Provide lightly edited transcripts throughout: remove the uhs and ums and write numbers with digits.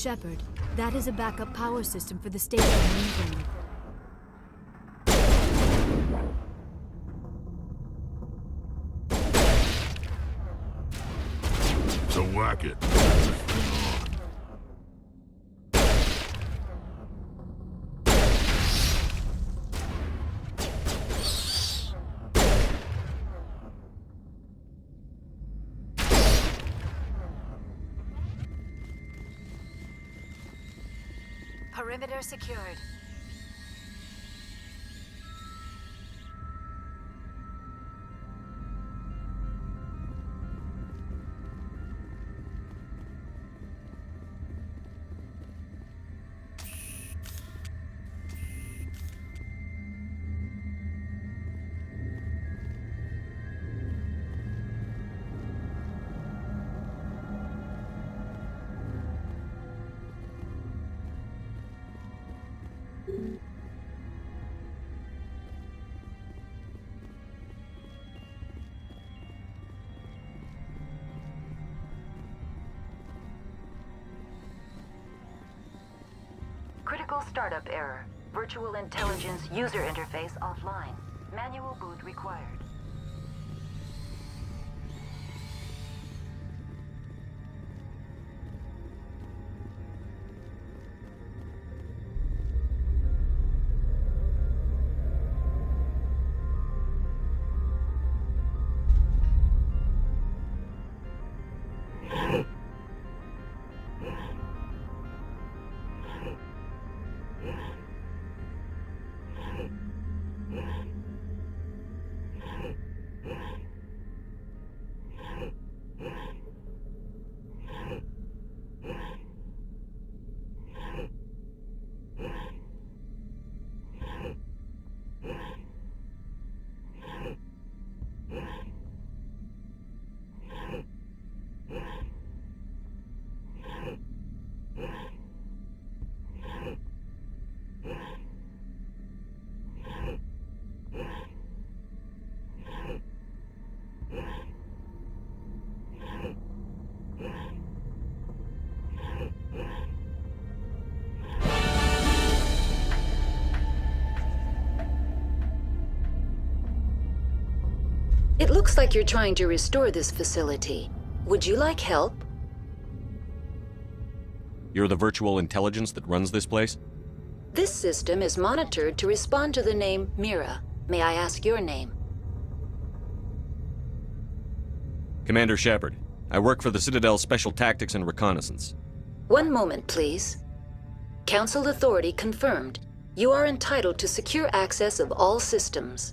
Shepard, that is a backup power system for the station mainframe. So whack it. Perimeter secured. Critical startup error. Virtual intelligence user interface offline. Manual boot required. It looks like you're trying to restore this facility. Would you like help? You're the virtual intelligence that runs this place? This system is monitored to respond to the name Mira. May I ask your name? Commander Shepard. I work for the Citadel Special Tactics and Reconnaissance. One moment, please. Council authority confirmed. You are entitled to secure access of all systems.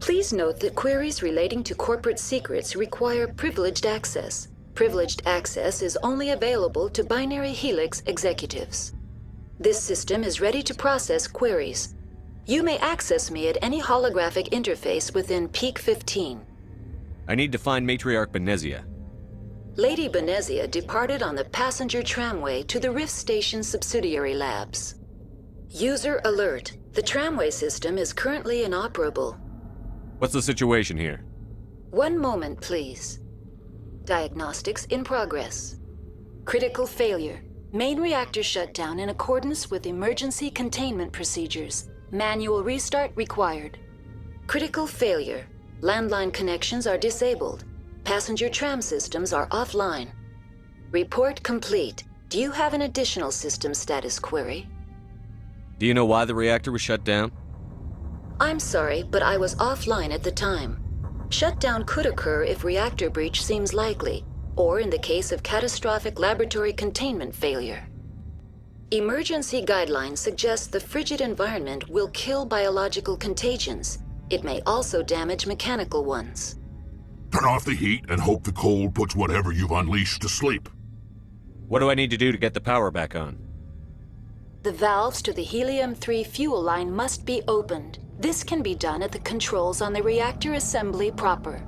Please note that queries relating to corporate secrets require privileged access. Privileged access is only available to Binary Helix executives. This system is ready to process queries. You may access me at any holographic interface within Peak 15. I need to find Matriarch Benezia. Lady Benezia departed on the passenger tramway to the Rift Station subsidiary labs. User alert. The tramway system is currently inoperable. What's the situation here? One moment, please. Diagnostics in progress. Critical failure. Main reactor shut down in accordance with emergency containment procedures. Manual restart required. Critical failure. Landline connections are disabled. Passenger tram systems are offline. Report complete. Do you have an additional system status query? Do you know why the reactor was shut down? I'm sorry, but I was offline at the time. Shutdown could occur if reactor breach seems likely, or in the case of catastrophic laboratory containment failure. Emergency guidelines suggest the frigid environment will kill biological contagions. It may also damage mechanical ones. Turn off the heat and hope the cold puts whatever you've unleashed to sleep. What do I need to do to get the power back on? The valves to the helium-3 fuel line must be opened. This can be done at the controls on the reactor assembly proper.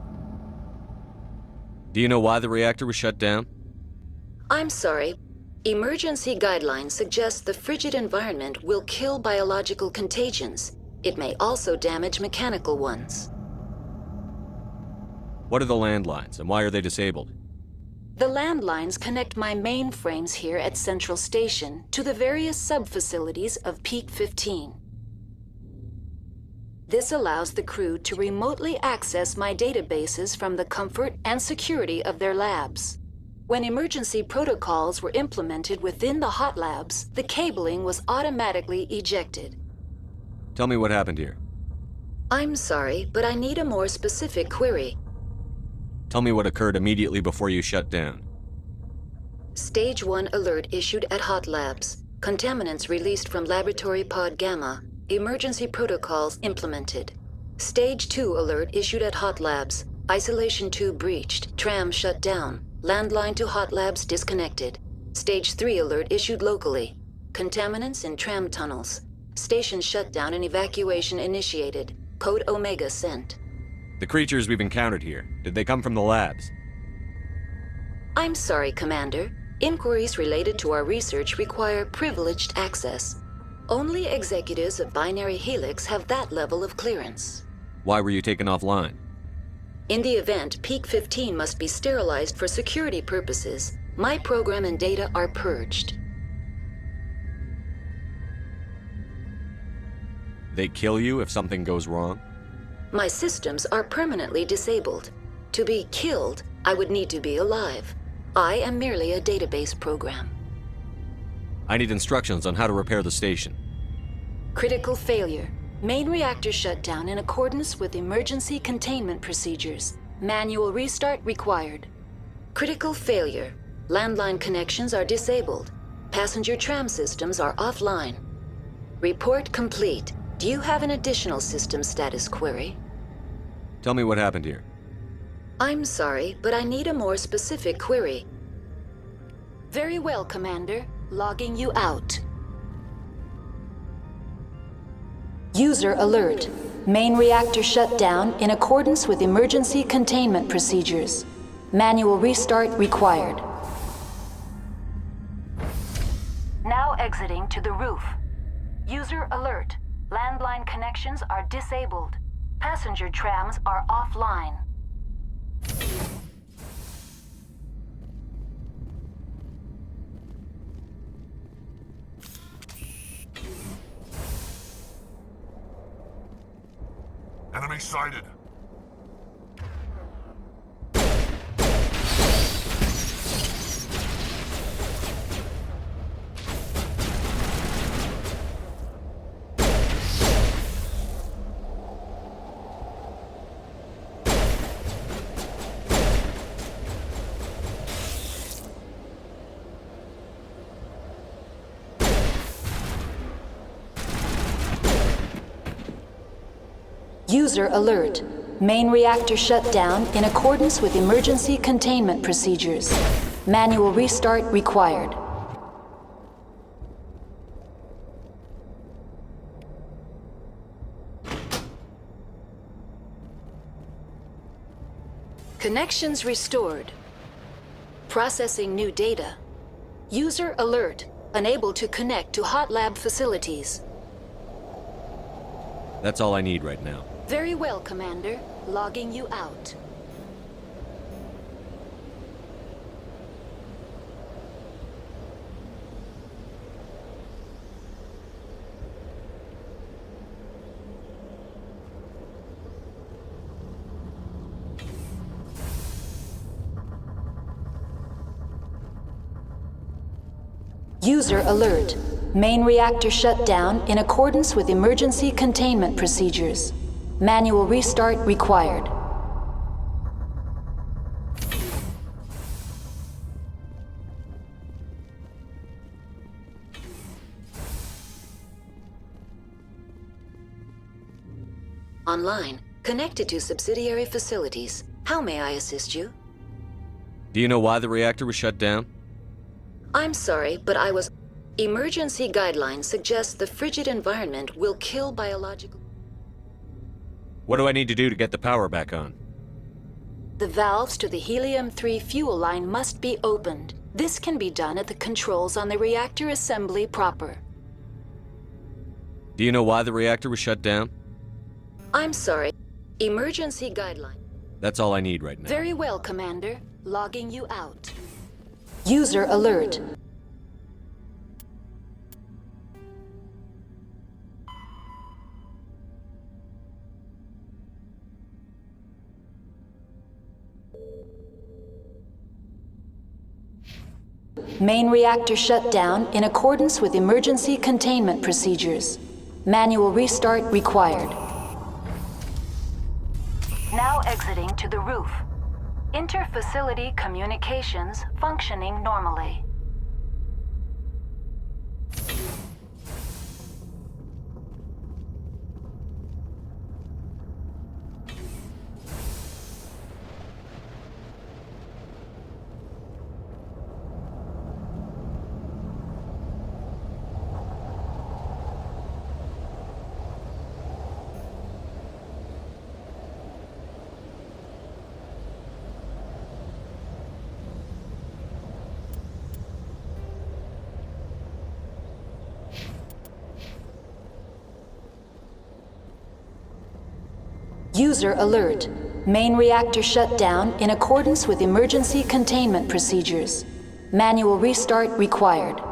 Do you know why the reactor was shut down? I'm sorry. Emergency guidelines suggest the frigid environment will kill biological contagions. It may also damage mechanical ones. What are the landlines, and why are they disabled? The landlines connect my mainframes here at Central Station to the various sub-facilities of Peak 15. This allows the crew to remotely access my databases from the comfort and security of their labs. When emergency protocols were implemented within the hot labs, the cabling was automatically ejected. Tell me what happened here. I'm sorry, but I need a more specific query. Tell me what occurred immediately before you shut down. Stage 1 alert issued at hot labs. Contaminants released from Laboratory Pod Gamma. Emergency protocols implemented. Stage 2 alert issued at hot labs. Isolation tube breached. Tram shut down. Landline to hot labs disconnected. Stage 3 alert issued locally. Contaminants in tram tunnels. Station shutdown and evacuation initiated. Code Omega sent. The creatures we've encountered here, did they come from the labs? I'm sorry, Commander. Inquiries related to our research require privileged access. Only executives of Binary Helix have that level of clearance. Why were you taken offline? In the event, Peak 15 must be sterilized for security purposes. My program and data are purged. They kill you if something goes wrong? My systems are permanently disabled. To be killed, I would need to be alive. I am merely a database program. I need instructions on how to repair the station. Critical failure. Main reactor shut down in accordance with emergency containment procedures. Manual restart required. Critical failure. Landline connections are disabled. Passenger tram systems are offline. Report complete. Do you have an additional system status query? Tell me what happened here. I'm sorry, but I need a more specific query. Very well, Commander. Logging you out. User alert. Main reactor shut down in accordance with emergency containment procedures. Manual restart required. Now exiting to the roof. User alert. Landline connections are disabled. Passenger trams are offline. Enemy sighted. User alert. Main reactor shut down in accordance with emergency containment procedures. Manual restart required. Connections restored. Processing new data. User alert. Unable to connect to hot lab facilities. That's all I need right now. Very well, Commander. Logging you out. User alert. Main reactor shut down in accordance with emergency containment procedures. Manual restart required. Online. Connected to subsidiary facilities. How may I assist you? Do you know why the reactor was shut down? I'm sorry, but I was... Emergency guidelines suggest the frigid environment will kill biological... What do I need to do to get the power back on? The valves to the helium-3 fuel line must be opened. This can be done at the controls on the reactor assembly proper. Do you know why the reactor was shut down? I'm sorry. Emergency guideline. That's all I need right now. Very well, Commander. Logging you out. User alert. Main reactor shut down in accordance with emergency containment procedures. Manual restart required. Now exiting to the roof. Inter-facility communications functioning normally. User alert. Main reactor shut down in accordance with emergency containment procedures. Manual restart required.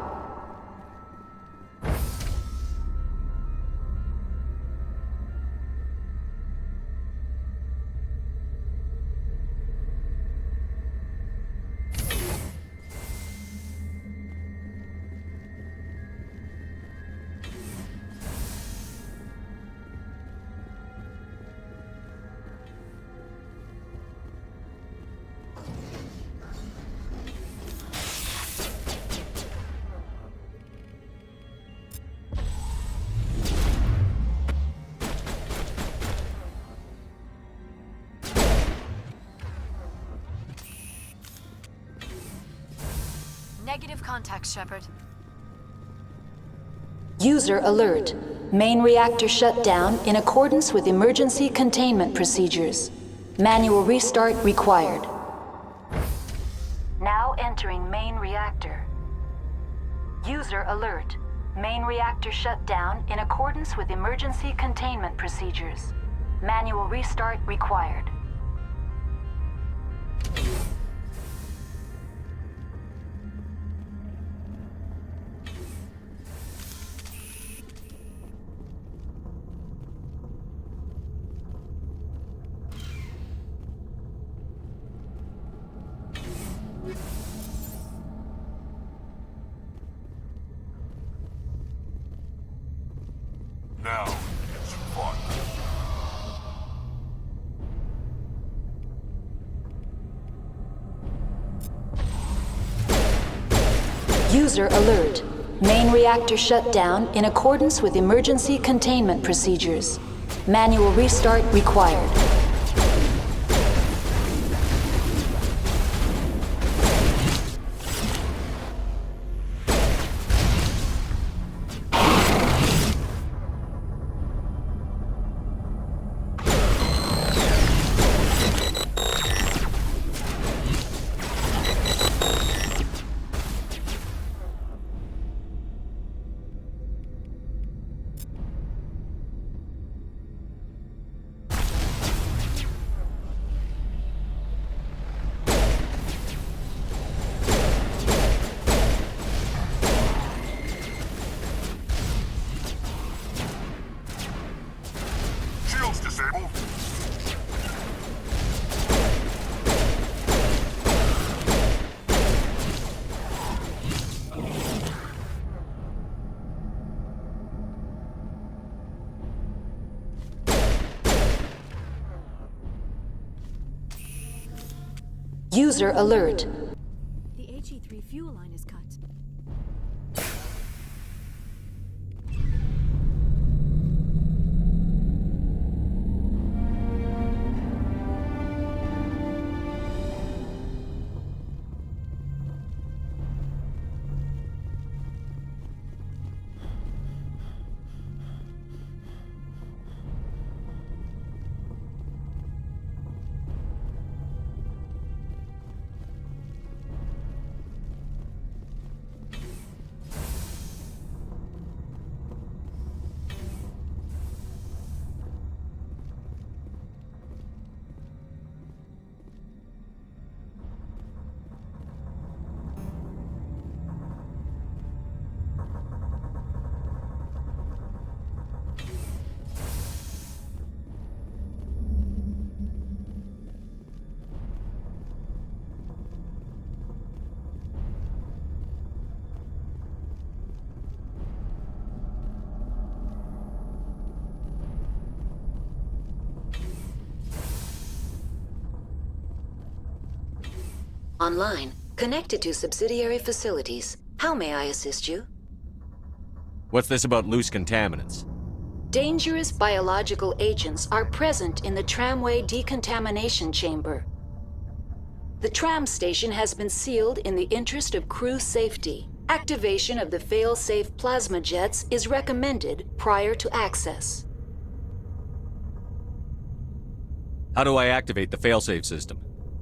Negative contact, Shepard. User alert. Main reactor shut down in accordance with emergency containment procedures. Manual restart required. Now entering main reactor. User alert. Main reactor shut down in accordance with emergency containment procedures. Manual restart required. Now, it's fun. User alert. Main reactor shut down in accordance with emergency containment procedures. Manual restart required. Shields disabled. User alert. The HE3 fuel line is cut. Online, connected to subsidiary facilities. How may I assist you? What's this about loose contaminants? Dangerous biological agents are present in the tramway decontamination chamber. The tram station has been sealed in the interest of crew safety. Activation of the fail-safe plasma jets is recommended prior to access. How do I activate the failsafe system?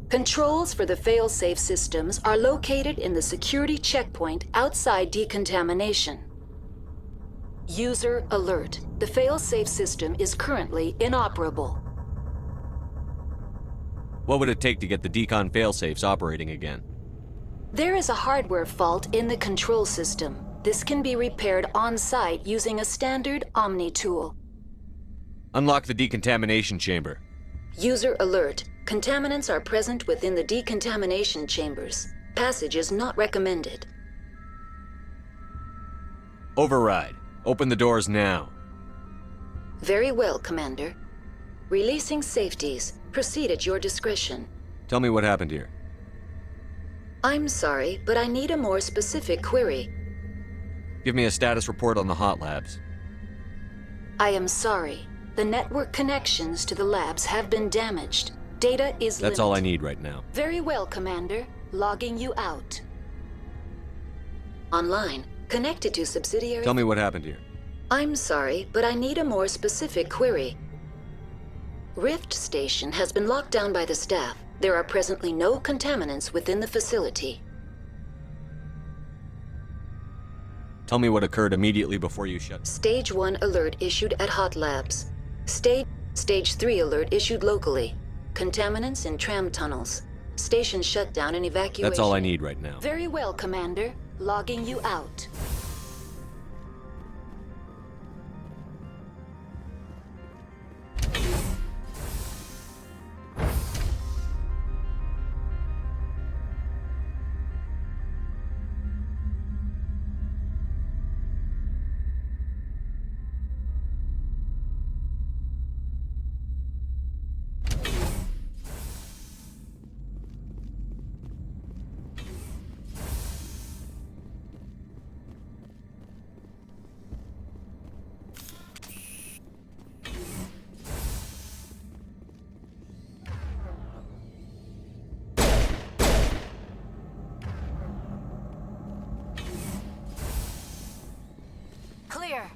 Controls for the fail-safe systems are located in the security checkpoint outside decontamination. User alert. The fail-safe system is currently inoperable. What would it take to get the decon failsafes operating again? There is a hardware fault in the control system. This can be repaired on-site using a standard Omni tool. Unlock the decontamination chamber. User alert. Contaminants are present within the decontamination chambers. Passage is not recommended. Override. Open the doors now. Very well, Commander. Releasing safeties. Proceed at your discretion. Tell me what happened here. I'm sorry, but I need a more specific query. Give me a status report on the hot labs. I am sorry. The network connections to the labs have been damaged. Data is That's all I need right now. Very well, Commander. Logging you out. Online, connected to subsidiary... Tell me what happened here. I'm sorry, but I need a more specific query. Rift Station has been locked down by the staff. There are presently no contaminants within the facility. Tell me what occurred immediately before you shut. Stage 1 alert issued at Hot Labs. Stage 3 alert issued locally. Contaminants in tram tunnels. Station shutdown and evacuation. That's all I need right now. Very well, Commander. Logging you out. Clear.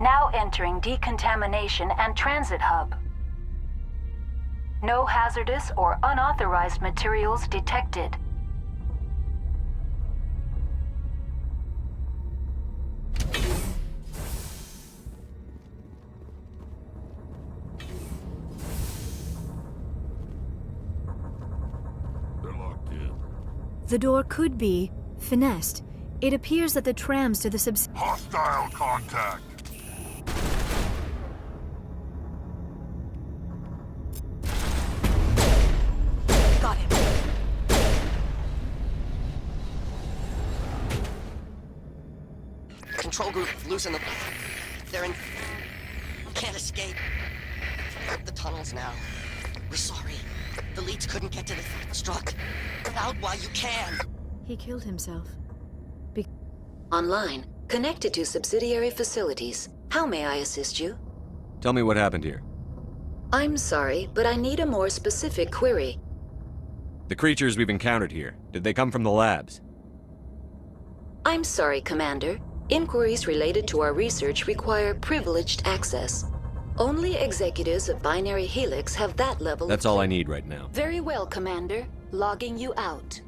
Now entering decontamination and transit hub. No hazardous or unauthorized materials detected. They're locked in. The door could be finessed. It appears that the trams to the Hostile contact. Got him. Control group, loosen the... They're in... Can't escape. The tunnels now. We're sorry. The leads couldn't get to the struck. Get out while you can. He killed himself. Online, connected to subsidiary facilities. How may I assist you? Tell me what happened here. I'm sorry, but I need a more specific query. The creatures we've encountered here, did they come from the labs? I'm sorry, Commander. Inquiries related to our research require privileged access. Only executives of Binary Helix have that level. That's all I need right now. Very well, Commander. Logging you out.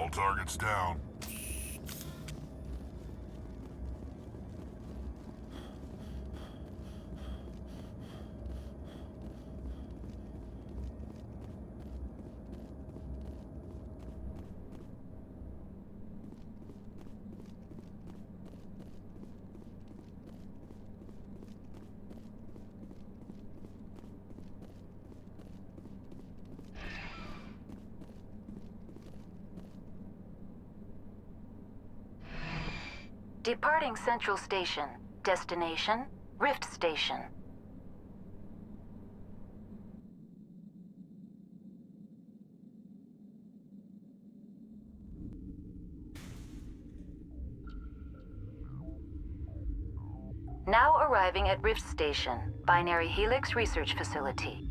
All targets down. Departing Central Station. Destination, Rift Station. Now arriving at Rift Station, Binary Helix Research Facility.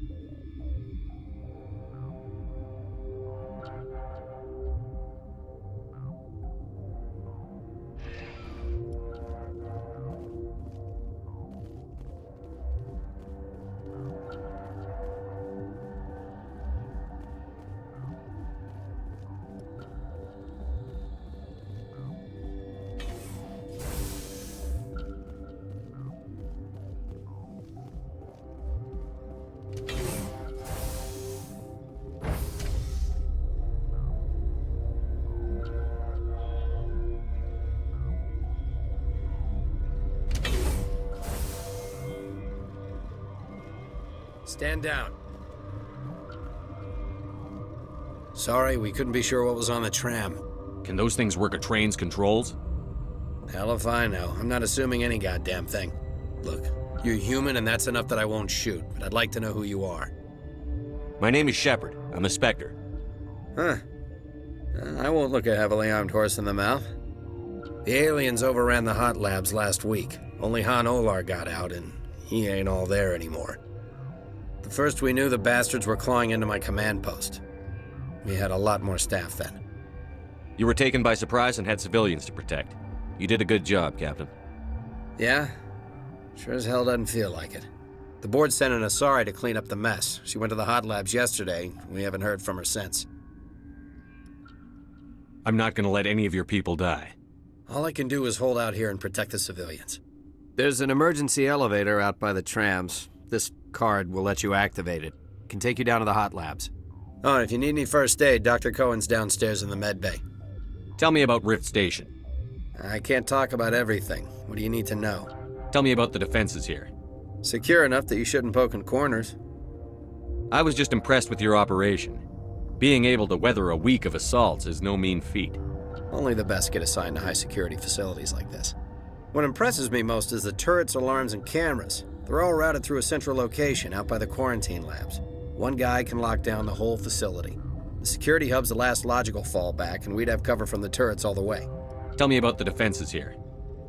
Stand down. Sorry, we couldn't be sure what was on the tram. Can those things work a train's controls? Hell if I know. I'm not assuming any goddamn thing. Look, you're human and that's enough that I won't shoot, but I'd like to know who you are. My name is Shepard. I'm a Spectre. Huh. I won't look a heavily armed horse in the mouth. The aliens overran the hot labs last week. Only Han Olar got out, and he ain't all there anymore. The first we knew, the bastards were clawing into my command post. We had a lot more staff then. You were taken by surprise and had civilians to protect. You did a good job, Captain. Yeah? Sure as hell doesn't feel like it. The board sent an Asari to clean up the mess. She went to the hot labs yesterday. We haven't heard from her since. I'm not gonna let any of your people die. All I can do is hold out here and protect the civilians. There's an emergency elevator out by the trams. This card will let you activate it. Can take you down to the hot labs. Oh, and if you need any first aid, Dr. Cohen's downstairs in the med bay. Tell me about Rift Station. I can't talk about everything. What do you need to know? Tell me about the defenses here. Secure enough that you shouldn't poke in corners. I was just impressed with your operation. Being able to weather a week of assaults is no mean feat. Only the best get assigned to high-security facilities like this. What impresses me most is the turrets, alarms, and cameras. They're all routed through a central location out by the quarantine labs. One guy can lock down the whole facility. The security hub's the last logical fallback, and we'd have cover from the turrets all the way. Tell me about the defenses here.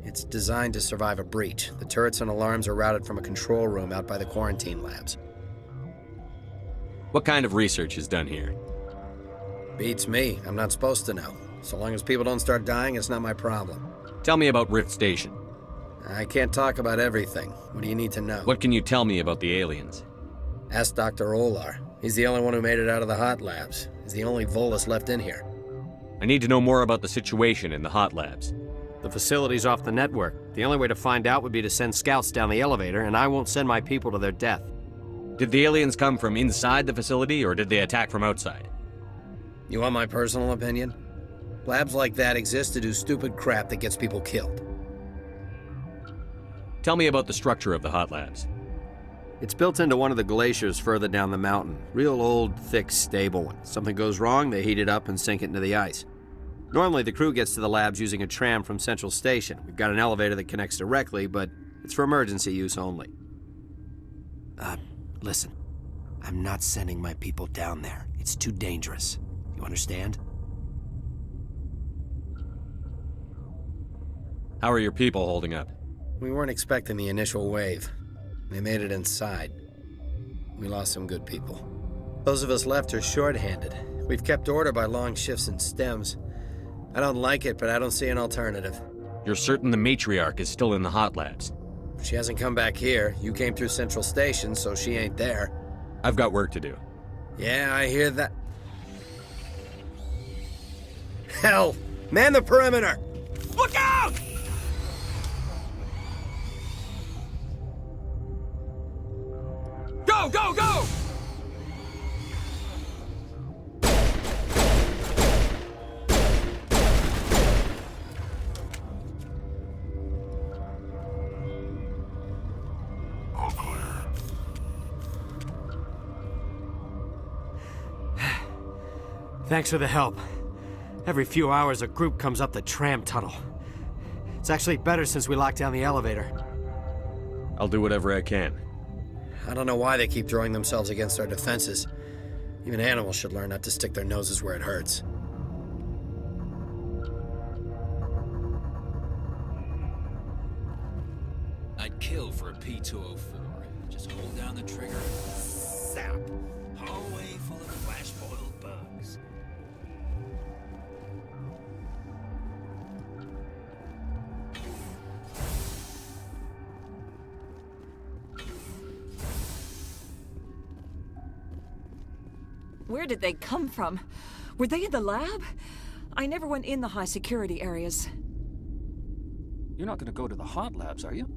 It's designed to survive a breach. The turrets and alarms are routed from a control room out by the quarantine labs. What kind of research is done here? Beats me. I'm not supposed to know. So long as people don't start dying, it's not my problem. Tell me about Rift Station. I can't talk about everything. What do you need to know? What can you tell me about the aliens? Ask Dr. Olar. He's the only one who made it out of the hot labs. He's the only Volus left in here. I need to know more about the situation in the hot labs. The facility's off the network. The only way to find out would be to send scouts down the elevator, and I won't send my people to their death. Did the aliens come from inside the facility, or did they attack from outside? You want my personal opinion? Labs like that exist to do stupid crap that gets people killed. Tell me about the structure of the hot labs. It's built into one of the glaciers further down the mountain. Real old, thick, stable one. Something goes wrong, they heat it up and sink it into the ice. Normally, the crew gets to the labs using a tram from Central Station. We've got an elevator that connects directly, but it's for emergency use only. Listen. I'm not sending my people down there. It's too dangerous. You understand? How are your people holding up? We weren't expecting the initial wave. They made it inside. We lost some good people. Those of us left are short-handed. We've kept order by long shifts and stems. I don't like it, but I don't see an alternative. You're certain the matriarch is still in the hot labs? She hasn't come back here. You came through Central Station, so she ain't there. I've got work to do. Yeah, I hear that. Hell! Man the perimeter! Look out! Go, go, go! All clear. Thanks for the help. Every few hours, a group comes up the tram tunnel. It's actually better since we locked down the elevator. I'll do whatever I can. I don't know why they keep throwing themselves against our defenses. Even animals should learn not to stick their noses where it hurts. I'd kill for a P-204. Just hold down the trigger and zap. Hallway full of flash-boiled bugs. Where did they come from? Were they in the lab? I never went in the high security areas. You're not gonna go to the hot labs, are you?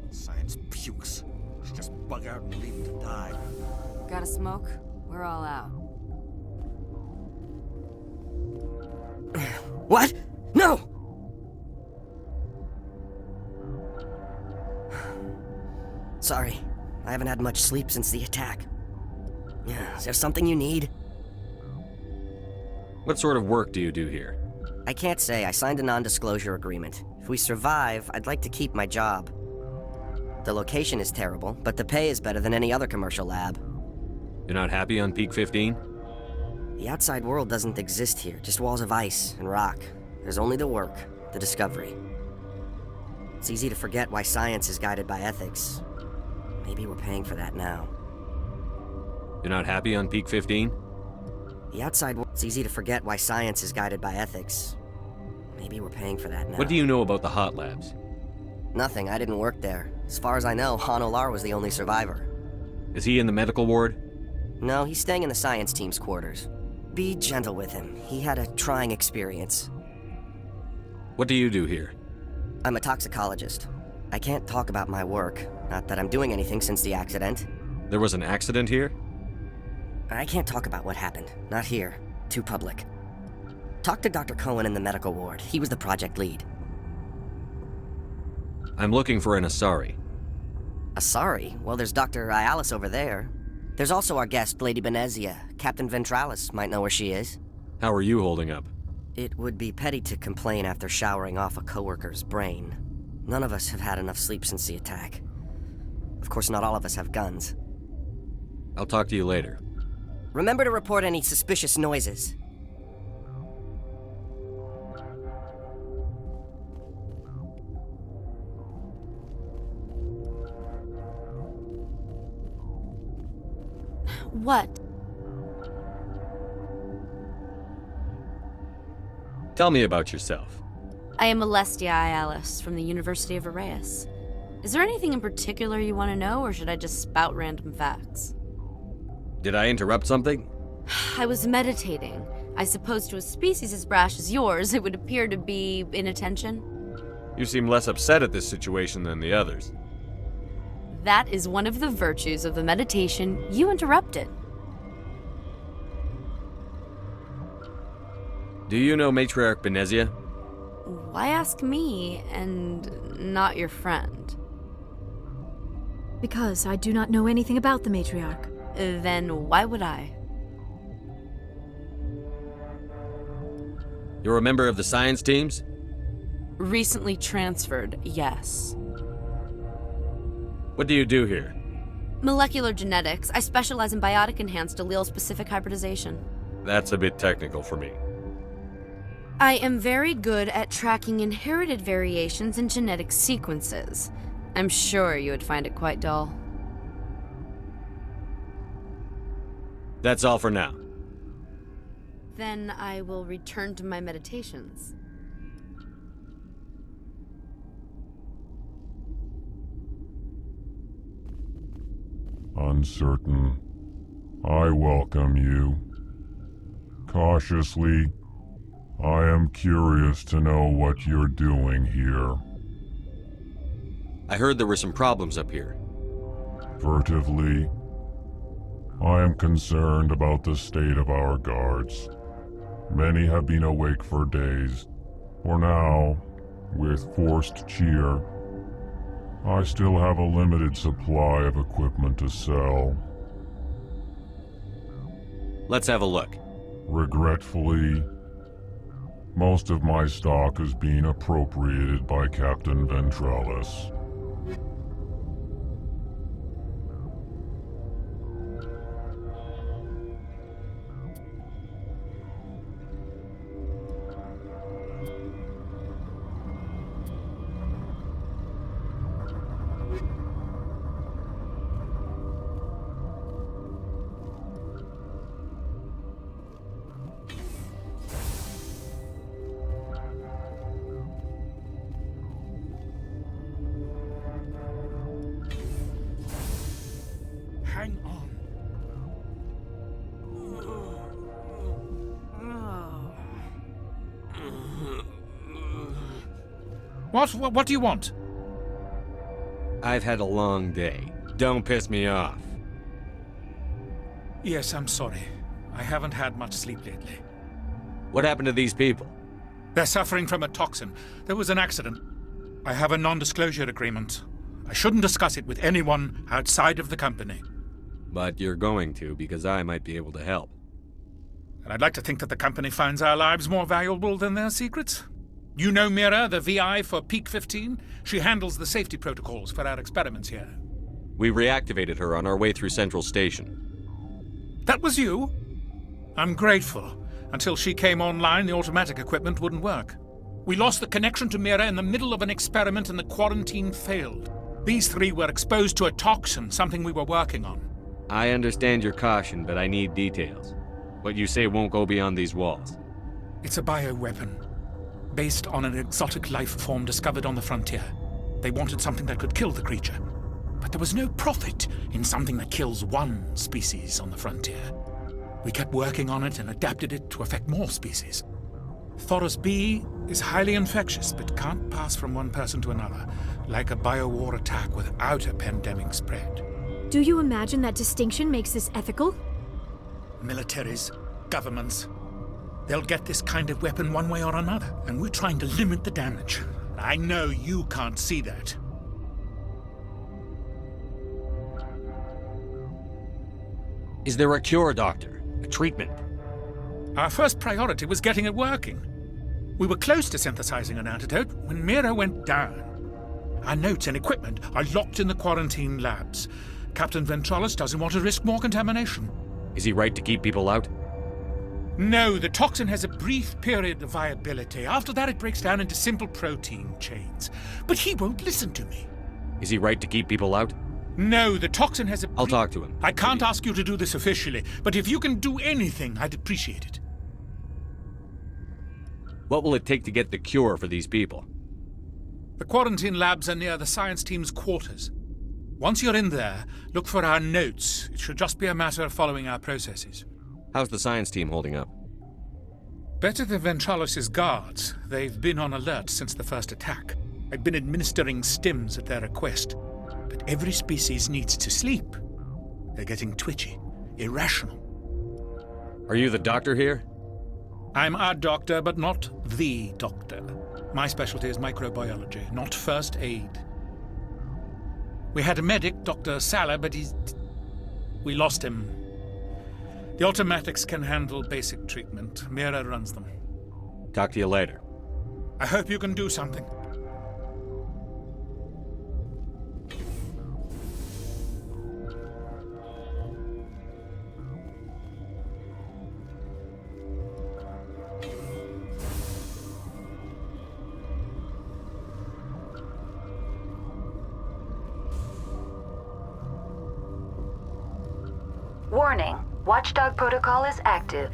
Science pukes. Should just bug out and leave them to die. Got a smoke? We're all out. What? No! Sorry, I haven't had much sleep since the attack. Is there something you need? What sort of work do you do here? I can't say. I signed a non-disclosure agreement. If we survive, I'd like to keep my job. The location is terrible, but the pay is better than any other commercial lab. You're not happy on Peak 15? The outside world doesn't exist here, just walls of ice and rock. There's only the work, the discovery. It's easy to forget why science is guided by ethics. Maybe we're paying for that now. You're not happy on Peak 15? The outside world, it's easy to forget why science is guided by ethics. Maybe we're paying for that now. What do you know about the hot labs? Nothing, I didn't work there. As far as I know, Han Olar was the only survivor. Is he in the medical ward? No, he's staying in the science team's quarters. Be gentle with him. He had a trying experience. What do you do here? I'm a toxicologist. I can't talk about my work. Not that I'm doing anything since the accident. There was an accident here? I can't talk about what happened. Not here. Too public. Talk to Dr. Cohen in the medical ward. He was the project lead. I'm looking for an Asari. Asari? Well, there's Dr. Ialis over there. There's also our guest, Lady Benezia. Captain Ventralis might know where she is. How are you holding up? It would be petty to complain after showering off a coworker's brain. None of us have had enough sleep since the attack. Of course, not all of us have guns. I'll talk to you later. Remember to report any suspicious noises. What? Tell me about yourself. I am Alestia Ialis from the University of Arraeus. Is there anything in particular you want to know, or should I just spout random facts? Did I interrupt something? I was meditating. I suppose to a species as brash as yours, it would appear to be inattention. You seem less upset at this situation than the others. That is one of the virtues of the meditation you interrupted. Do you know Matriarch Benezia? Why ask me and not your friend? Because I do not know anything about the matriarch. Then why would I? You're a member of the science teams? Recently transferred, yes. What do you do here? Molecular genetics. I specialize in biotic-enhanced allele-specific hybridization. That's a bit technical for me. I am very good at tracking inherited variations in genetic sequences. I'm sure you would find it quite dull. That's all for now. Then I will return to my meditations. uncertain. I welcome you. Cautiously, I am curious to know what you're doing here. I heard there were some problems up here. Furtively, I am concerned about the state of our guards. Many have been awake for days. For now, with forced cheer, I still have a limited supply of equipment to sell. Let's have a look. Regretfully, most of my stock is being appropriated by Captain Ventralis. Hang on. What do you want? I've had a long day. Don't piss me off. Yes, I'm sorry. I haven't had much sleep lately. What happened to these people? They're suffering from a toxin. There was an accident. I have a non-disclosure agreement. I shouldn't discuss it with anyone outside of the company. But you're going to, because I might be able to help. And I'd like to think that the company finds our lives more valuable than their secrets. You know Mira, the VI for Peak 15? She handles the safety protocols for our experiments here. We reactivated her on our way through Central Station. That was you? I'm grateful. Until she came online, the automatic equipment wouldn't work. We lost the connection to Mira in the middle of an experiment and the quarantine failed. These three were exposed to a toxin, something we were working on. I understand your caution, but I need details. What you say won't go beyond these walls. It's a bioweapon, based on an exotic life form discovered on the frontier. They wanted something that could kill the creature. But there was no profit in something that kills one species on the frontier. We kept working on it and adapted it to affect more species. Thoros B is highly infectious, but can't pass from one person to another, like a biowar attack without a pandemic spread. Do you imagine that distinction makes this ethical? Militaries, governments, they'll get this kind of weapon one way or another, and we're trying to limit the damage. I know you can't see that. Is there a cure, Doctor? A treatment? Our first priority was getting it working. We were close to synthesizing an antidote when Mira went down. Our notes and equipment are locked in the quarantine labs. Captain Ventralis doesn't want to risk more contamination. Is he right to keep people out? No, the toxin has a brief period of viability. After that, it breaks down into simple protein chains. But he won't listen to me. Is he right to keep people out? No, the toxin has a I'll talk to him. I can't ask you to do this officially, but if you can do anything, I'd appreciate it. What will it take to get the cure for these people? The quarantine labs are near the science team's quarters. Once you're in there, look for our notes. It should just be a matter of following our processes. How's the science team holding up? Better than Ventralis' guards. They've been on alert since the first attack. I've been administering stims at their request. But every species needs to sleep. They're getting twitchy, irrational. Are you the doctor here? I'm a doctor, but not the doctor. My specialty is microbiology, not first aid. We had a medic, Dr. Sala, but we lost him. The automatics can handle basic treatment. Mira runs them. Talk to you later. I hope you can do something. Warning. Watchdog protocol is active.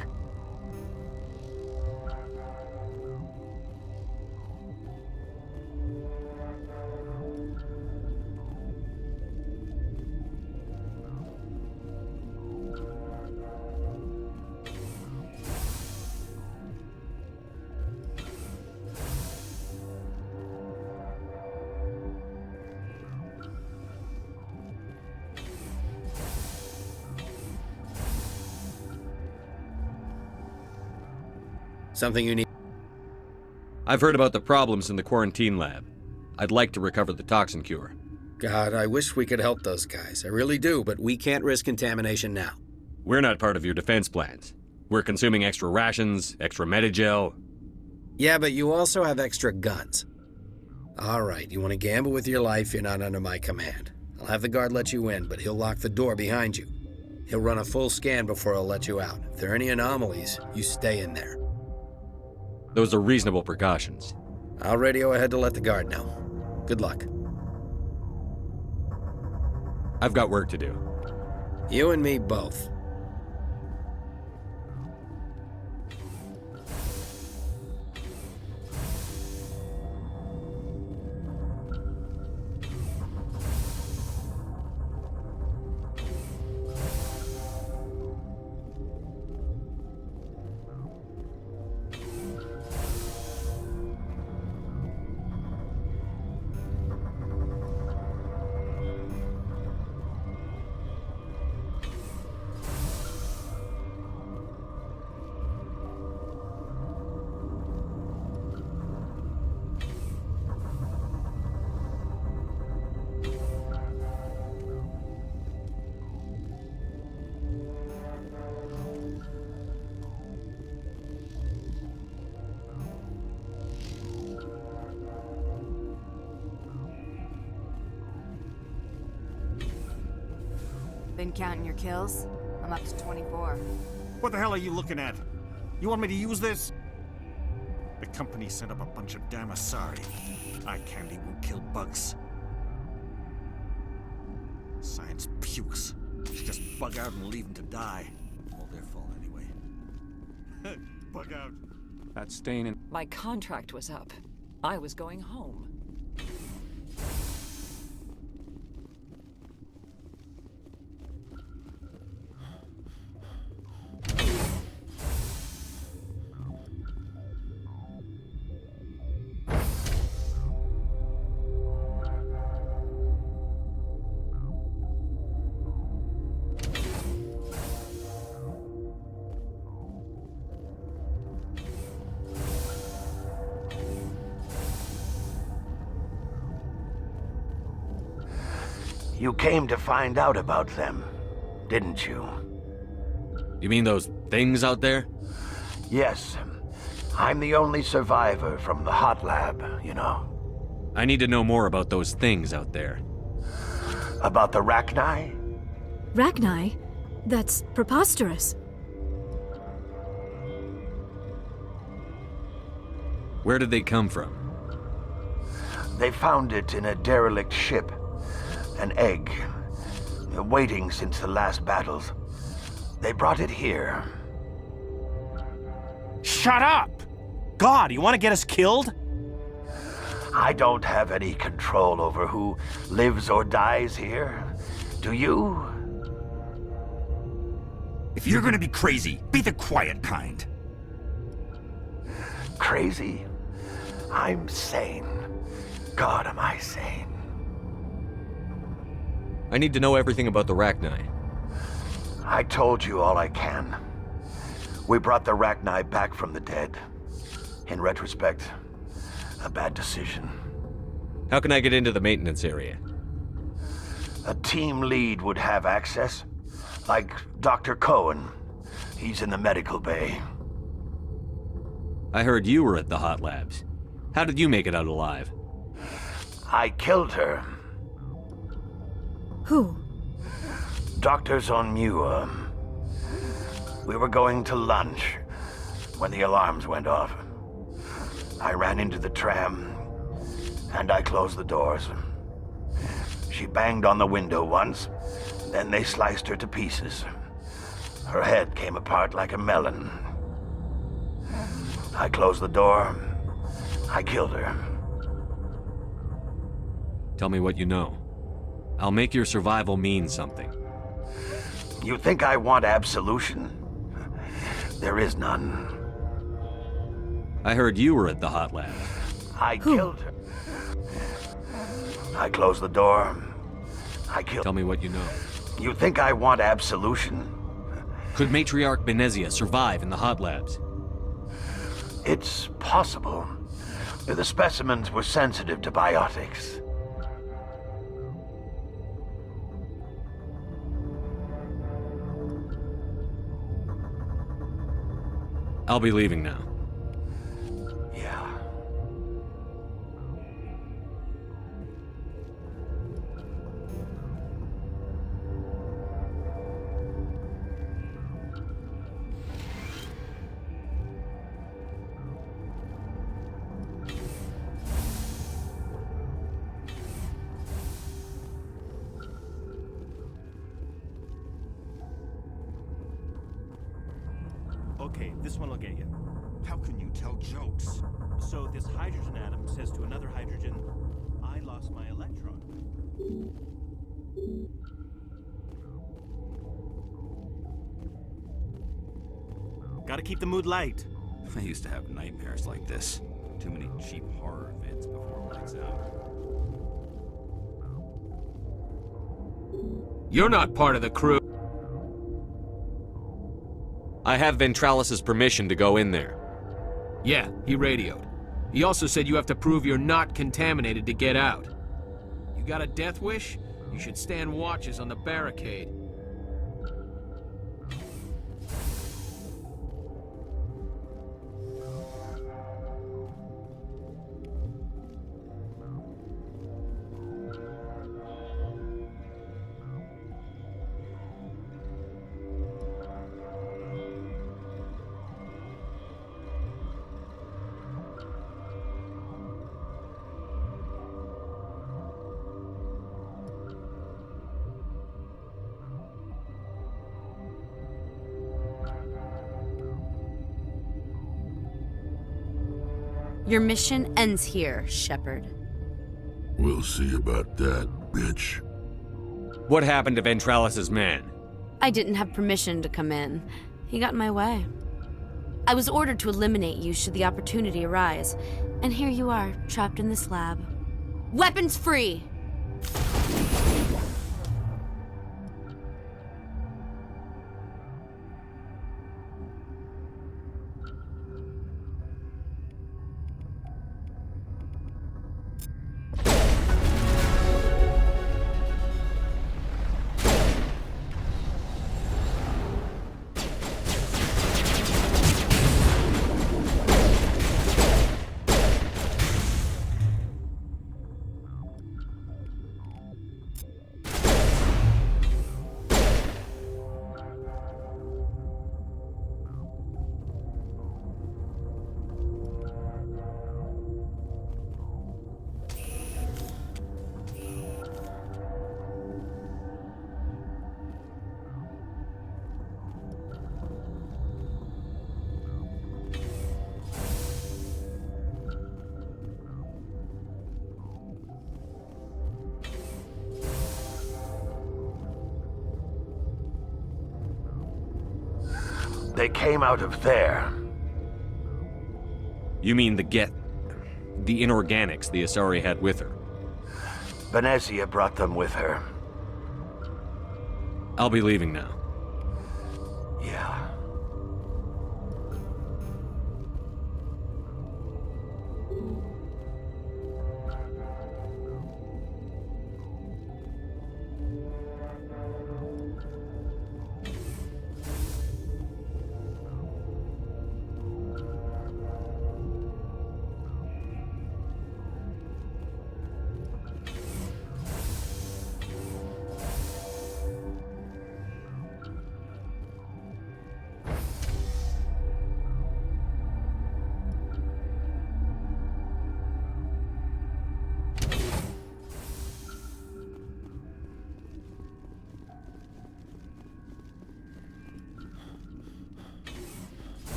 Something you need? I've heard about the problems in the quarantine lab. I'd like to recover the toxin cure. God, I wish we could help those guys. I really do, but we can't risk contamination now. We're not part of your defense plans. We're consuming extra rations, extra Medigel. Yeah, but you also have extra guns. All right, you want to gamble with your life, you're not under my command. I'll have the guard let you in, but he'll lock the door behind you. He'll run a full scan before he'll let you out. If there are any anomalies, you stay in there. Those are reasonable precautions. I'll radio ahead to let the guard know. Good luck. I've got work to do. You and me both. Been counting your kills? I'm up to 24. What the hell are you looking at? You want me to use this? The company sent up a bunch of damn Asari. Eye candy won't kill bugs. Science pukes. Just bug out and leave them to die. All their fault anyway. Bug out. That's staying in. My contract was up. I was going home. You came to find out about them, didn't you? You mean those things out there? Yes. I'm the only survivor from the hot lab, you know. I need to know more about those things out there. About the Rachni? Rachni? That's preposterous. Where did they come from? They found it in a derelict ship. An egg. Waiting since the last battles. They brought it here. Shut up! God, you want to get us killed? I don't have any control over who lives or dies here. Do you? If you're gonna be crazy, be the quiet kind. Crazy? I'm sane. God, am I sane. I need to know everything about the Rachni. I told you all I can. We brought the Rachni back from the dead. In retrospect, a bad decision. How can I get into the maintenance area? A team lead would have access. Like Dr. Cohen. He's in the medical bay. I heard you were at the hot labs. How did you make it out alive? I killed her. Who? Dr. Zonmua. We were going to lunch when the alarms went off. I ran into the tram, and I closed the doors. She banged on the window once, then they sliced her to pieces. Her head came apart like a melon. I closed the door. I killed her. Tell me what you know. I'll make your survival mean something. You think I want absolution? There is none. I heard you were at the hot lab. I killed her. I closed the door. I killed. Tell me what you know. You think I want absolution? Could Matriarch Benezia survive in the hot labs? It's possible. The specimens were sensitive to biotics. I'll be leaving now. Yeah. Okay, this one will get you. How can you tell jokes? So this hydrogen atom says to another hydrogen, I lost my electron. Gotta keep the mood light. I used to have nightmares like this. Too many cheap horror vids before lights out. You're not part of the crew. I have Ventralis's permission to go in there. Yeah, he radioed. He also said you have to prove you're not contaminated to get out. You got a death wish? You should stand watches on the barricade. Your mission ends here, Shepard. We'll see about that, bitch. What happened to Ventralis's man? I didn't have permission to come in. He got in my way. I was ordered to eliminate you should the opportunity arise, and here you are, trapped in this lab. Weapons free! They came out of there. You mean the inorganics the Asari had with her? Venezia brought them with her. I'll be leaving now. Yeah.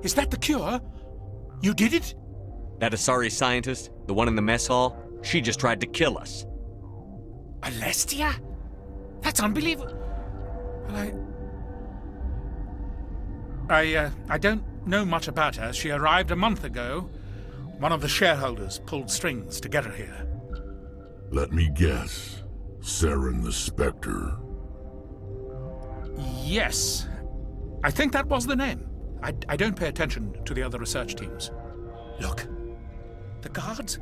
Is that the cure? You did it? That Asari scientist, the one in the mess hall, she just tried to kill us. Alestia? That's unbelievable. Well, I don't know much about her. She arrived a month ago. One of the shareholders pulled strings to get her here. Let me guess. Saren the Spectre. Yes. I think that was the name. I don't pay attention to the other research teams. Look, the guards,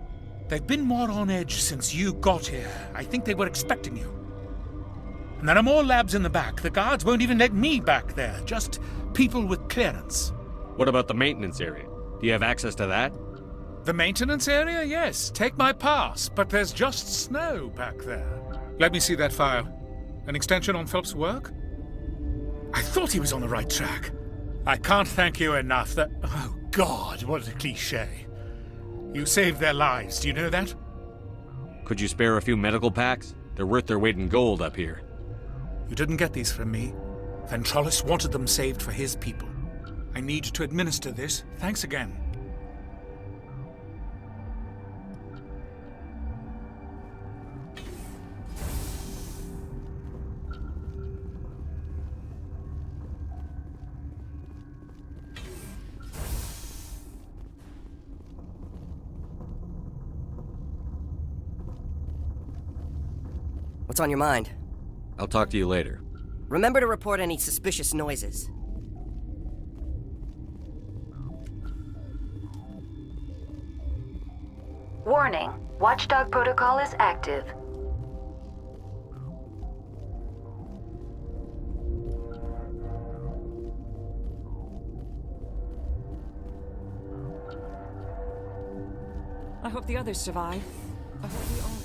they've been more on edge since you got here. I think they were expecting you. And there are more labs in the back. The guards won't even let me back there, just people with clearance. What about the maintenance area? Do you have access to that? The maintenance area, yes. Take my pass, but there's just snow back there. Let me see that file. An extension on Phelps' work? I thought he was on the right track. I can't thank you enough that... Oh, God, what a cliché. You saved their lives, do you know that? Could you spare a few medical packs? They're worth their weight in gold up here. You didn't get these from me. Ventrollis wanted them saved for his people. I need to administer this. Thanks again. What's on your mind? I'll talk to you later. Remember to report any suspicious noises. Warning. Watchdog protocol is active. I hope the others survive. I hope we all do.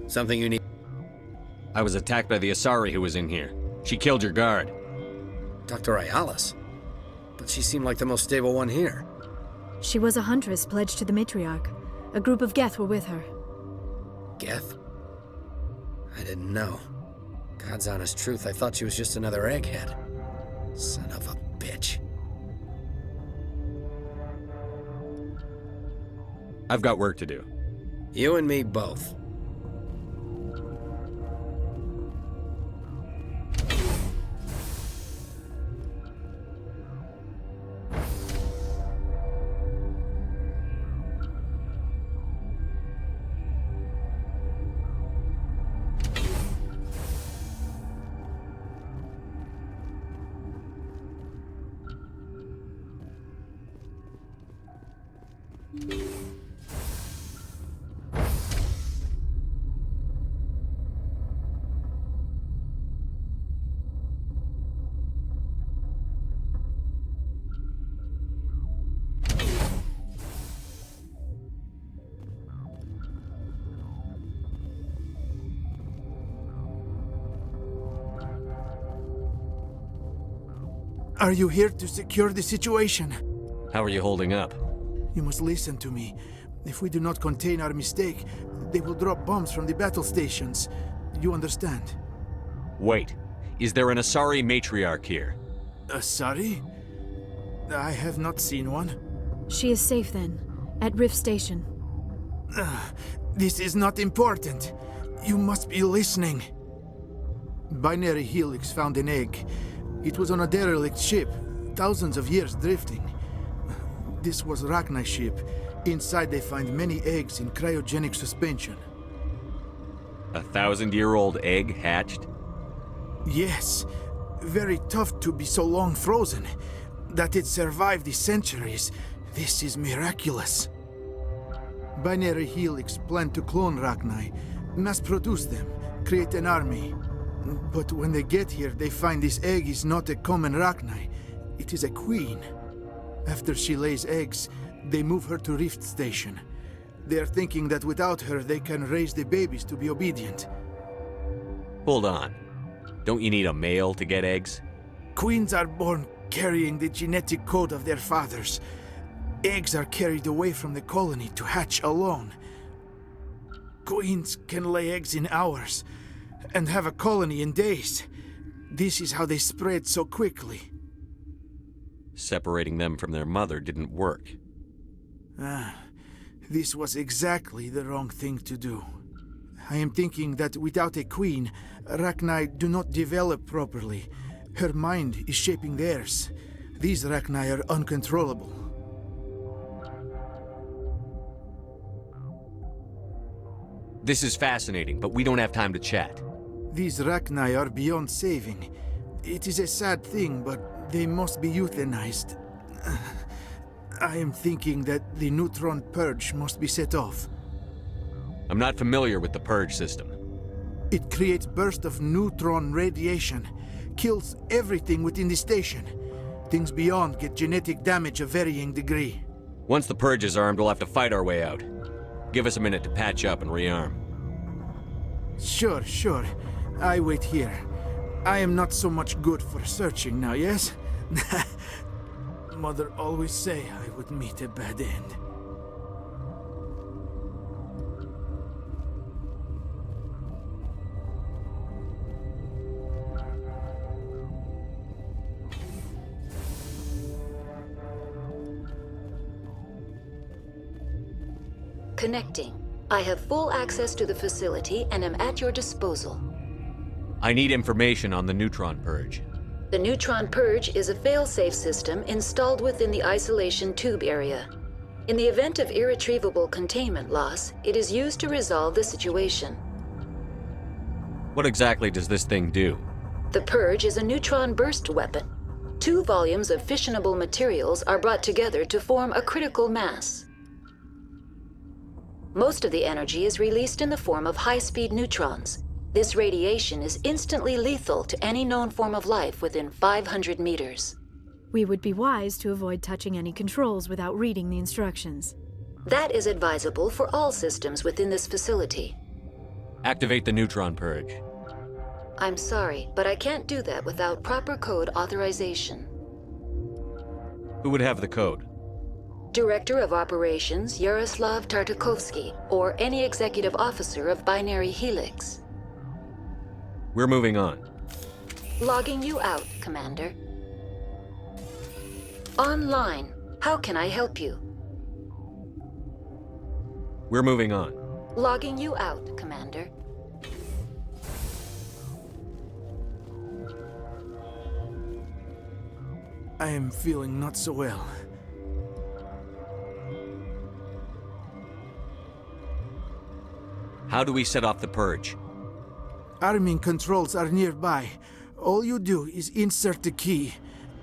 Something you need? I was attacked by the Asari who was in here. She killed your guard. Dr. Ayalis? But she seemed like the most stable one here. She was a huntress pledged to the matriarch. A group of Geth were with her. Geth? I didn't know. God's honest truth, I thought she was just another egghead. Son of a bitch. I've got work to do. You and me both. Are you here to secure the situation? How are you holding up? You must listen to me. If we do not contain our mistake, they will drop bombs from the battle stations. You understand? Wait. Is there an Asari matriarch here? Asari? I have not seen one. She is safe then, at Rift Station. This is not important. You must be listening. Binary Helix found an egg. It was on a derelict ship, thousands of years drifting. This was Rachni's ship. Inside they find many eggs in cryogenic suspension. A 1,000-year-old egg hatched? Yes. Very tough to be so long frozen. That it survived the centuries. This is miraculous. Binary Helix planned to clone Rachni, mass produce them, create an army. But when they get here, they find this egg is not a common Rachni. It is a queen. After she lays eggs, they move her to Rift Station. They are thinking that without her, they can raise the babies to be obedient. Hold on. Don't you need a male to get eggs? Queens are born carrying the genetic code of their fathers. Eggs are carried away from the colony to hatch alone. Queens can lay eggs in hours and have a colony in days. This is how they spread so quickly. Separating them from their mother didn't work. This was exactly the wrong thing to do. I am thinking that without a queen, Rachni do not develop properly. Her mind is shaping theirs. These Rachni are uncontrollable. This is fascinating, but we don't have time to chat. These Rachni are beyond saving. It is a sad thing, but they must be euthanized. I am thinking that the neutron purge must be set off. I'm not familiar with the purge system. It creates bursts of neutron radiation, kills everything within the station. Things beyond get genetic damage of varying degree. Once the purge is armed, we'll have to fight our way out. Give us a minute to patch up and rearm. Sure. I wait here. I am not so much good for searching now, yes? Mother always say I would meet a bad end. Connecting. I have full access to the facility and am at your disposal. I need information on the neutron purge. The neutron purge is a fail-safe system installed within the isolation tube area. In the event of irretrievable containment loss, it is used to resolve the situation. What exactly does this thing do? The purge is a neutron burst weapon. 2 volumes of fissionable materials are brought together to form a critical mass. Most of the energy is released in the form of high-speed neutrons. This radiation is instantly lethal to any known form of life within 500 meters. We would be wise to avoid touching any controls without reading the instructions. That is advisable for all systems within this facility. Activate the neutron purge. I'm sorry, but I can't do that without proper code authorization. Who would have the code? Director of Operations Yaroslav Tartakovsky, or any executive officer of Binary Helix. We're moving on. Logging you out, Commander. Online. How can I help you? We're moving on. Logging you out, Commander. I am feeling not so well. How do we set off the purge? Arming controls are nearby. All you do is insert the key.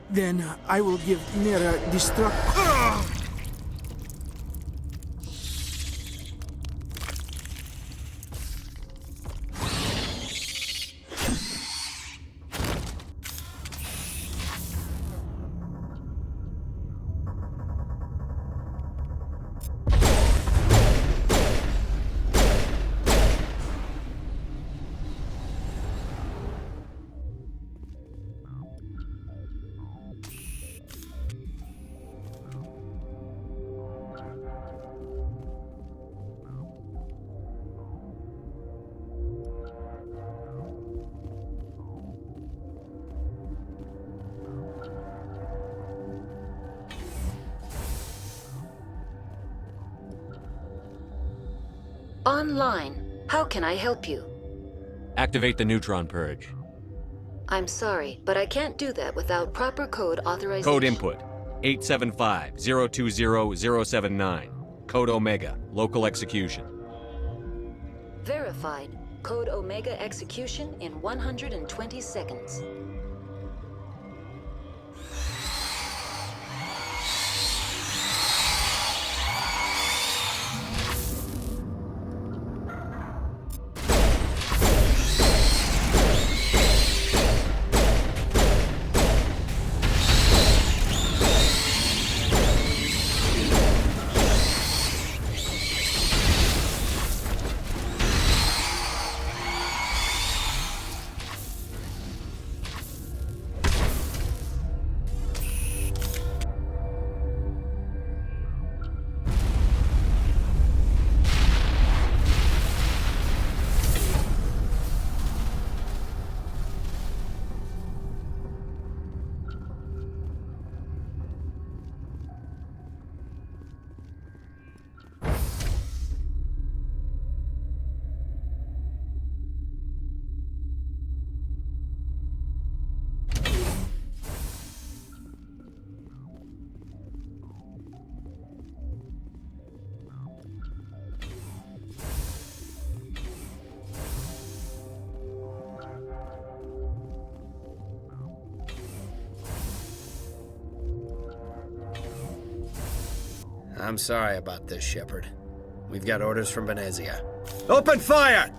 Then I will give Mira destruct... Online. How can I help you? Activate the neutron purge. I'm sorry, but I can't do that without proper code authorization. Code input 875-020-079. Code Omega. Local execution. Verified. Code Omega execution in 120 seconds. I'm sorry about this, Shepard. We've got orders from Venezia. Open fire!